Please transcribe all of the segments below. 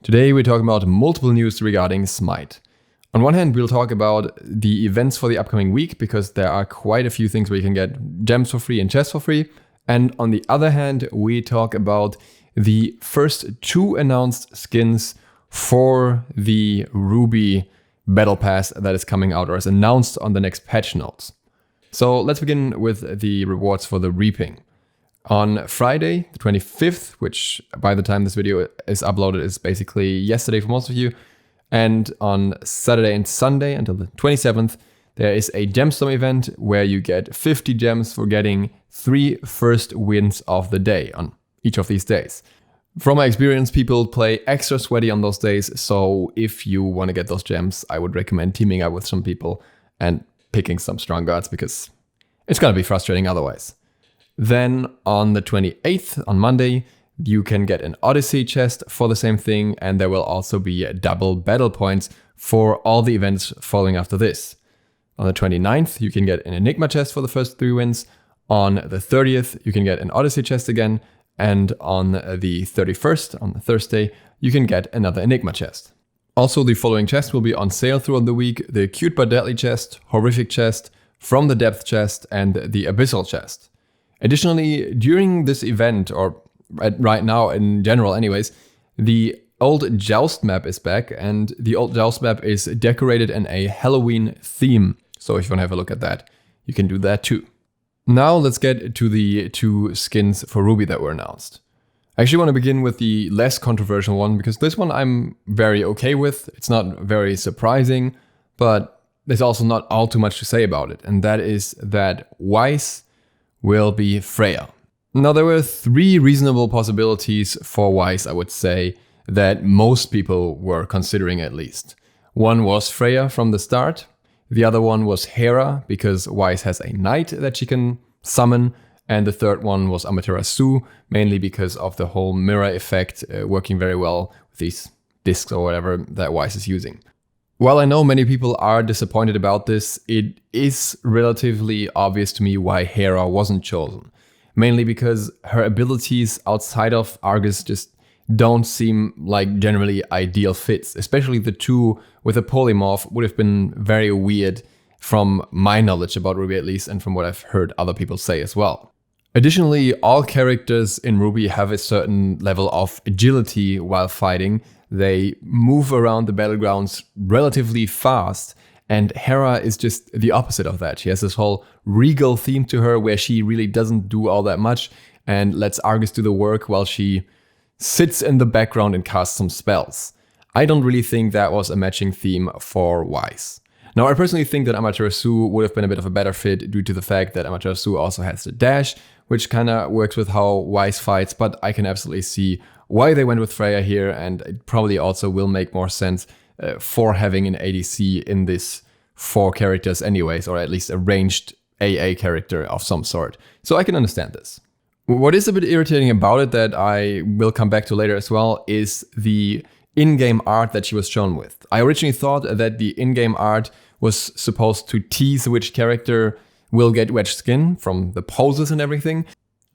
Today we're talking about multiple news regarding SMITE. On one hand, we'll talk about the events for the upcoming week, because there are quite a few things where you can get gems for free and chests for free. And on the other hand, we talk about the first 2 announced skins for the RWBY Battle Pass that is coming out or is announced on the next patch notes. So let's begin with the rewards for the reaping. On Friday, the 25th, which by the time this video is uploaded is basically yesterday for most of you, and on Saturday and Sunday until the 27th, there is a gemstone event where you get 50 gems for getting 3 first wins of the day on each of these days. From my experience, people play extra sweaty on those days, so if you want to get those gems, I would recommend teaming up with some people and picking some strong guards, because it's gonna be frustrating otherwise. Then on the 28th, on Monday, you can get an Odyssey chest for the same thing, and there will also be double battle points for all the events following after this. On the 29th, you can get an Enigma chest for the first 3 wins. On the 30th, you can get an Odyssey chest again, and on the 31st, on the Thursday, you can get another Enigma chest. Also, the following chests will be on sale throughout the week: the Cute but Deadly chest, Horrific chest, From the Depth chest, and the Abyssal chest. Additionally, during this event, or right now in general anyways, the old Joust map is back, and the old Joust map is decorated in a Halloween theme. So if you want to have a look at that, you can do that too. Now let's get to the 2 skins for RWBY that were announced. I actually want to begin with the less controversial one, because this one I'm very okay with. It's not very surprising, but there's also not all too much to say about it, and that is that Weiss will be Freya. Now, there were 3 reasonable possibilities for Weiss, I would say, that most people were considering at least. One was Freya from the start. The other one was Hera, because Weiss has a knight that she can summon. And the third one was Amaterasu, mainly because of the whole mirror effect working very well with these discs or whatever that Weiss is using. While I know many people are disappointed about this, it is relatively obvious to me why Hera wasn't chosen. Mainly because her abilities outside of Argus just don't seem like generally ideal fits. Especially the 2 with a polymorph would have been very weird from my knowledge about RWBY at least, and from what I've heard other people say as well. Additionally, all characters in RWBY have a certain level of agility while fighting. They move around the battlegrounds relatively fast, and Hera is just the opposite of that. She has this whole regal theme to her where she really doesn't do all that much and lets Argus do the work while she sits in the background and casts some spells. I don't really think that was a matching theme for Weiss. Now, I personally think that Amaterasu would have been a bit of a better fit due to the fact that Amaterasu also has the dash, which kind of works with how Weiss fights, but I can absolutely see why they went with Freya here, and it probably also will make more sense for having an ADC in this 4 characters anyways, or at least a ranged AA character of some sort. So I can understand this. What is a bit irritating about it, that I will come back to later as well, is the in-game art that she was shown with. I originally thought that the in-game art was supposed to tease which character will get which skin from the poses and everything.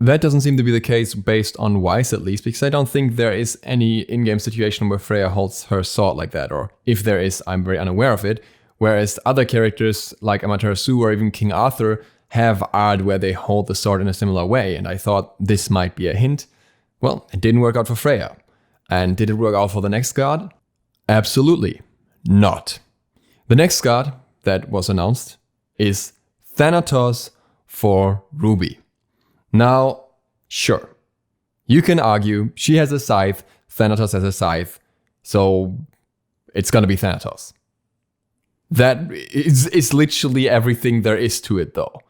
That doesn't seem to be the case based on Weiss at least, because I don't think there is any in-game situation where Freya holds her sword like that, or if there is, I'm very unaware of it. Whereas other characters like Amaterasu or even King Arthur have art where they hold the sword in a similar way, and I thought this might be a hint. Well, it didn't work out for Freya. And did it work out for the next god? Absolutely not. The next god that was announced is Thanatos for RWBY. Now, sure, you can argue she has a scythe, Thanatos has a scythe, so it's gonna be Thanatos. That is literally everything there is to it though.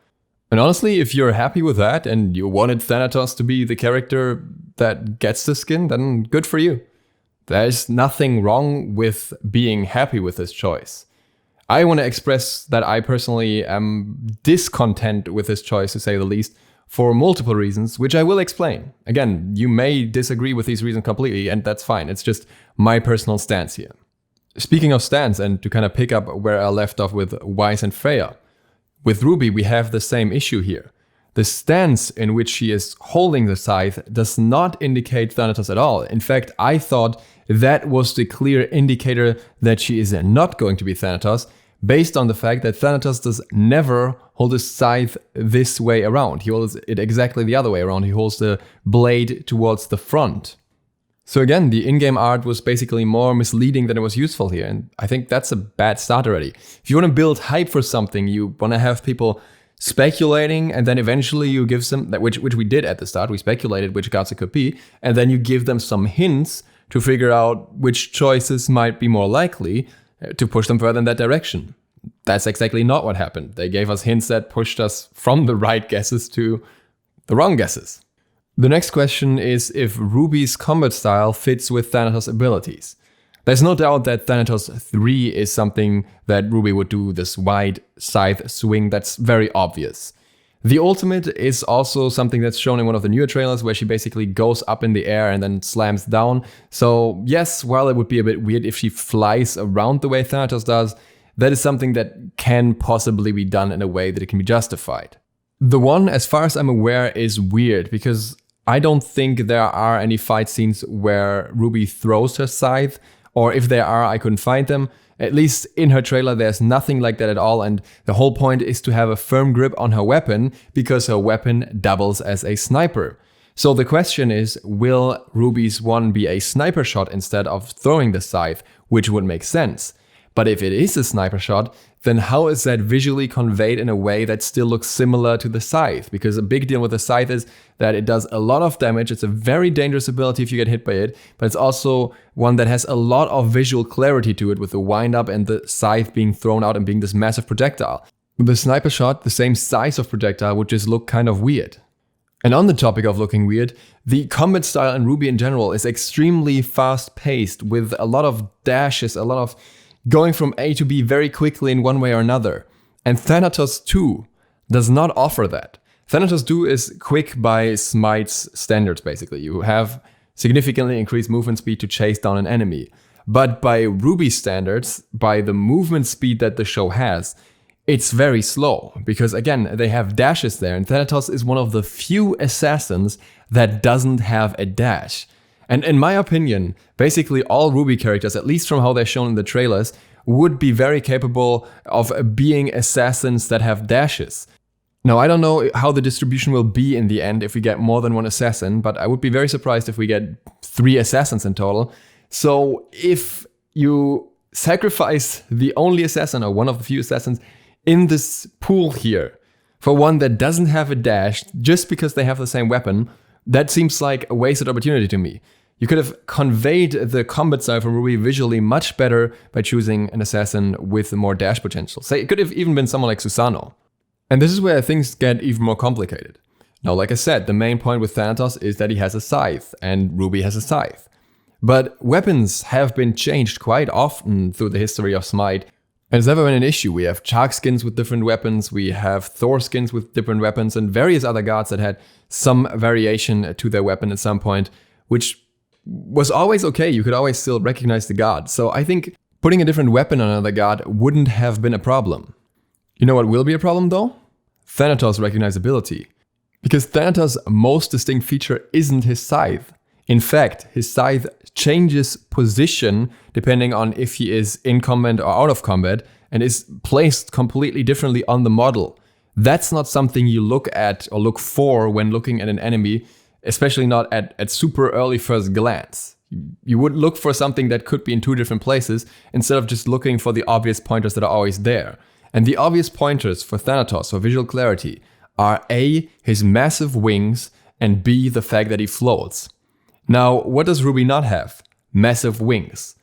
And honestly, if you're happy with that and you wanted Thanatos to be the character that gets the skin, then good for you. There's nothing wrong with being happy with this choice. I want to express that I personally am discontent with this choice, to say the least, for multiple reasons, which I will explain. Again, you may disagree with these reasons completely, and that's fine. It's just my personal stance here. Speaking of stance, and to kind of pick up where I left off with Weiss and Freya, with RWBY we have the same issue here. The stance in which she is holding the scythe does not indicate Thanatos at all. In fact, I thought that was the clear indicator that she is not going to be Thanatos, based on the fact that Thanatos does never hold his scythe this way around. He holds it exactly the other way around. He holds the blade towards the front. So again, the in-game art was basically more misleading than it was useful here, and I think that's a bad start already. If you want to build hype for something, you want to have people speculating, and then eventually you give some, which we did at the start, we speculated which gods it could be, and then you give them some hints to figure out which choices might be more likely to push them further in that direction. That's exactly not what happened. They gave us hints that pushed us from the right guesses to the wrong guesses. The next question is if RWBY's combat style fits with Thanatos' abilities. There's no doubt that Thanatos 3 is something that RWBY would do, this wide scythe swing, that's very obvious. The ultimate is also something that's shown in one of the newer trailers where she basically goes up in the air and then slams down. So yes, while it would be a bit weird if she flies around the way Thanatos does, that is something that can possibly be done in a way that it can be justified. The one, as far as I'm aware, is weird because I don't think there are any fight scenes where RWBY throws her scythe, or if there are, I couldn't find them. At least in her trailer, there's nothing like that at all, and the whole point is to have a firm grip on her weapon because her weapon doubles as a sniper. So the question is, will RWBY's one be a sniper shot instead of throwing the scythe, which would make sense? But if it is a sniper shot, then how is that visually conveyed in a way that still looks similar to the scythe? Because a big deal with the scythe is that it does a lot of damage. It's a very dangerous ability if you get hit by it, but it's also one that has a lot of visual clarity to it with the wind-up and the scythe being thrown out and being this massive projectile. With the sniper shot, the same size of projectile would just look kind of weird. And on the topic of looking weird, the combat style in RWBY in general is extremely fast-paced with a lot of dashes, a lot of going from A to B very quickly in one way or another. And Thanatos 2 does not offer that. Thanatos 2 is quick by SMITE's standards, basically. You have significantly increased movement speed to chase down an enemy. But by RWBY standards, by the movement speed that the show has, it's very slow. Because again, they have dashes there, and Thanatos is one of the few assassins that doesn't have a dash. And in my opinion, basically all RWBY characters, at least from how they're shown in the trailers, would be very capable of being assassins that have dashes. Now, I don't know how the distribution will be in the end if we get more than one assassin, but I would be very surprised if we get 3 assassins in total. So if you sacrifice the only assassin or one of the few assassins in this pool here for one that doesn't have a dash just because they have the same weapon, that seems like a wasted opportunity to me. You could have conveyed the combat style from RWBY visually much better by choosing an assassin with more dash potential. Say, it could have even been someone like Susanoo. And this is where things get even more complicated. Now, like I said, the main point with Thanatos is that he has a scythe, and RWBY has a scythe. But weapons have been changed quite often through the history of SMITE, and it's never been an issue. We have Shark skins with different weapons, we have Thor skins with different weapons, and various other gods that had some variation to their weapon at some point, which was always okay. You could always still recognize the god. So I think putting a different weapon on another god wouldn't have been a problem. You know what will be a problem though? Thanatos' recognizability. Because Thanatos' most distinct feature isn't his scythe. In fact, his scythe changes position depending on if he is in combat or out of combat and is placed completely differently on the model. That's not something you look at or look for when looking at an enemy, especially not at super early first glance. You would look for something that could be in 2 different places instead of just looking for the obvious pointers that are always there. And the obvious pointers for Thanatos for visual clarity are A, his massive wings, and B, the fact that he floats. Now, what does RWBY not have? Massive wings.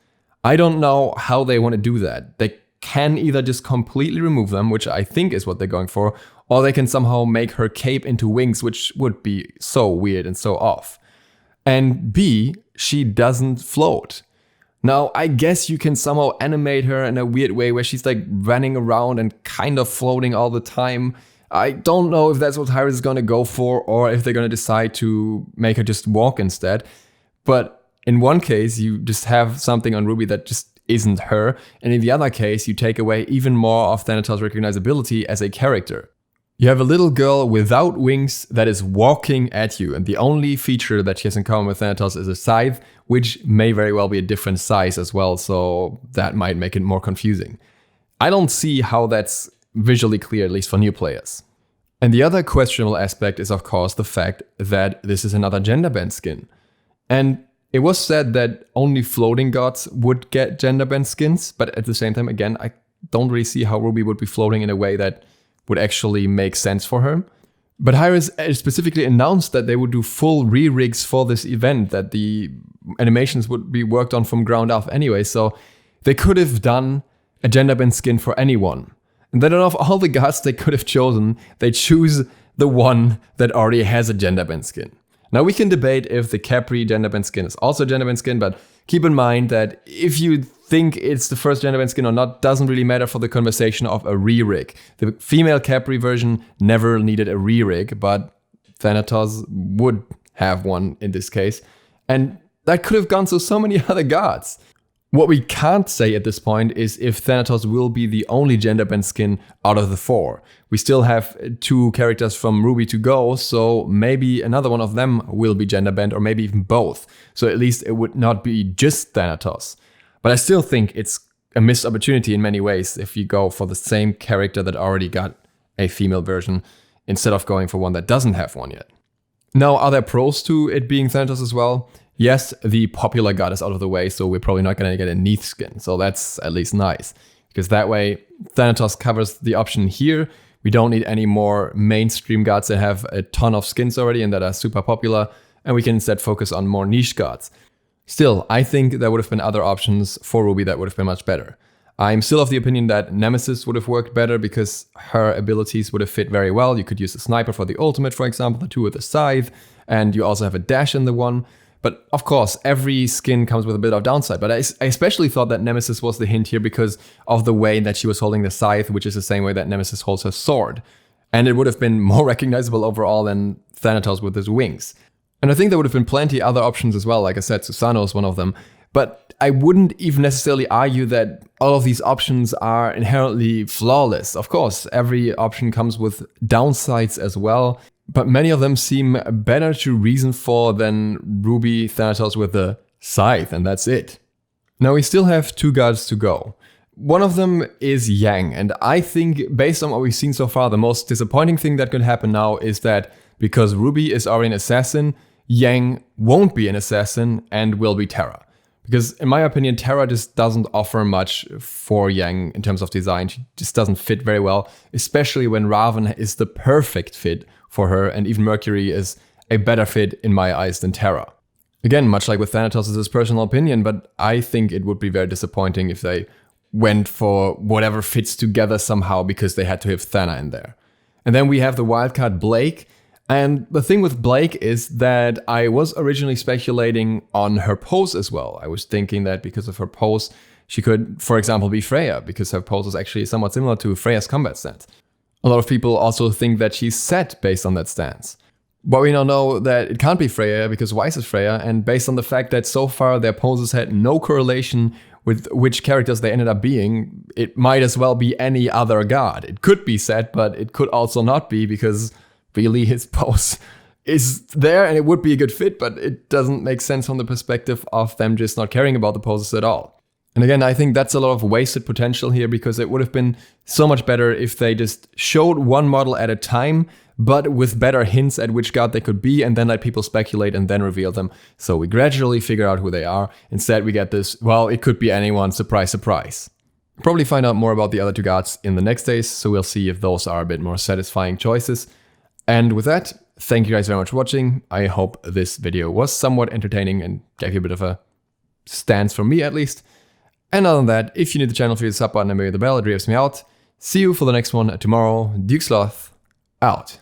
I don't know how they want to do that. They can either just completely remove them, which I think is what they're going for, or they can somehow make her cape into wings, which would be so weird and so off. And B, she doesn't float. Now, I guess you can somehow animate her in a weird way where she's like running around and kind of floating all the time. I don't know if that's what Hi-Rez is going to go for or if they're going to decide to make her just walk instead. But in one case, you just have something on RWBY that just isn't her. And in the other case, you take away even more of Thanatos' recognizability as a character. You have a little girl without wings that is walking at you, and the only feature that she has in common with Thanatos is a scythe, which may very well be a different size as well, so that might make it more confusing. I don't see how that's visually clear, at least for new players. And the other questionable aspect is, of course, the fact that this is another gender bend skin. And it was said that only floating gods would get gender bend skins, but at the same time, again, I don't really see how Ruby would be floating in a way that would actually make sense for her. But Hi-Rez specifically announced that they would do full re-rigs for this event, that the animations would be worked on from ground up anyway, so they could have done a gender bend skin for anyone. And then out of all the gods they could have chosen, they choose the one that already has a gender bend skin. Now we can debate if the Capri gender bend skin is also a gender bend skin, but keep in mind that if you think it's the first gender bend skin or not doesn't really matter for the conversation of a re-rig. The female Capri version never needed a re-rig, but Thanatos would have one in this case. And that could have gone to so many other gods. What we can't say at this point is if Thanatos will be the only gender bend skin out of the 4. We still have 2 characters from RWBY to go, so maybe another one of them will be gender bend, or maybe even both. So at least it would not be just Thanatos. But I still think it's a missed opportunity in many ways if you go for the same character that already got a female version instead of going for one that doesn't have one yet. Now, are there pros to it being Thanatos as well? Yes, the popular god is out of the way, so we're probably not going to get a Neath skin, so that's at least nice. Because that way, Thanatos covers the option here. We don't need any more mainstream gods that have a ton of skins already and that are super popular, and we can instead focus on more niche gods. Still, I think there would have been other options for RWBY that would have been much better. I'm still of the opinion that Nemesis would have worked better because her abilities would have fit very well. You could use a sniper for the ultimate, for example, the 2 with a scythe, and you also have a dash in the 1. But of course, every skin comes with a bit of downside. But I especially thought that Nemesis was the hint here because of the way that she was holding the scythe, which is the same way that Nemesis holds her sword. And it would have been more recognizable overall than Thanatos with his wings. And I think there would have been plenty other options as well. Like I said, Susanoo is one of them. But I wouldn't even necessarily argue that all of these options are inherently flawless. Of course, every option comes with downsides as well. But many of them seem better to reason for than RWBY Thanatos with the scythe, and that's it. Now we still have 2 gods to go. One of them is Yang, and I think based on what we've seen so far, the most disappointing thing that could happen now is that because RWBY is already an assassin, Yang won't be an assassin and will be Terra. Because in my opinion, Terra just doesn't offer much for Yang in terms of design. She just doesn't fit very well, especially when Raven is the perfect fit for her, and even Mercury is a better fit in my eyes than Terra. Again, much like with Thanatos, is his personal opinion, but I think it would be very disappointing if they went for whatever fits together somehow because they had to have Thana in there. And then we have the wildcard Blake. And the thing with Blake is that I was originally speculating on her pose as well. I was thinking that because of her pose, she could, for example, be Freya, because her pose is actually somewhat similar to Freya's combat stance. A lot of people also think that she's set based on that stance. But we now know that it can't be Freya because Weiss is Freya, and based on the fact that so far their poses had no correlation with which characters they ended up being, it might as well be any other god. It could be set, but it could also not be because really his pose is there and it would be a good fit, but it doesn't make sense from the perspective of them just not caring about the poses at all. And again, I think that's a lot of wasted potential here because it would have been so much better if they just showed one model at a time, but with better hints at which god they could be and then let people speculate and then reveal them. So we gradually figure out who they are. Instead, we get this, well, it could be anyone, surprise, surprise. We'll probably find out more about the other 2 gods in the next days, so we'll see if those are a bit more satisfying choices. And with that, thank you guys very much for watching. I hope this video was somewhat entertaining and gave you a bit of a stance from me at least. And other than that, if you need the channel, feel the sub button and maybe the bell, it really helps me out. See you for the next one tomorrow. DukeSloth, out.